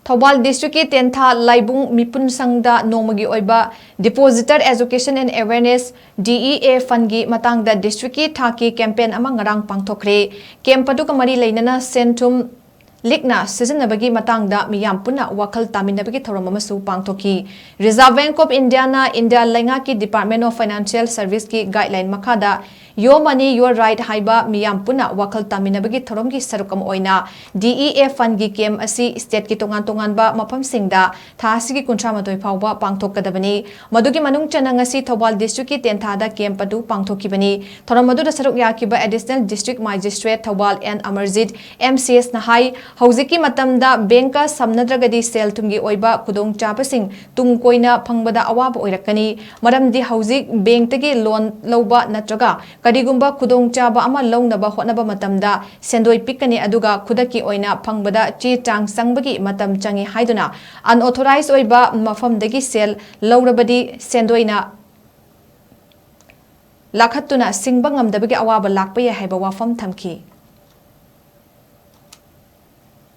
Thoubal District ki Tentha Laibung Mipunsang Da Nongmagi Oiba Depositor Education and Awareness DEA Fund gi matang da district ki THAK ki campaign ama ngarang pangthokre. Camp adu kamari LEINANA SEN-THUM LIKNQ SIJINNABAGI MATANG da MIYAM PUNNA WAKHAL TAMIN-NABAGI THOURAM AMASU PANGTHOKI. Reserve Bank of India na India LEINANA ki Department of Financial Service ki guideline makada Your money, your right haiba miyam puna wakhal taminabagi thorom gi sarukam oina DEA fund gi kem asi state ki tongan ba mafam singda thasi gi kuntra matoi phawba pangthokadabani madugi manung chanang asi Thoubal district ki Tentha da kem padu pangthokibani thorom madu da saruk yakiba additional district magistrate Thoubal and Amarjit MCS na hai hauziki matam da banka samnadragadi sel thumgi oiba kudong chapasing tung koina phangbada awaba oirakani maramdi hauzik bank tagi loan loba natraga Kadigumba kudong chaba ama launaba hotnaba matamda sendoi pikani aduga khudaki oina phangbada chi chang sangbagi matam changi haiduna unauthorized oiba mafamdagi sel laurabadi sendoina lakhatuna singbang ngamdabagi awaba lakpa ya haiba wafam thamki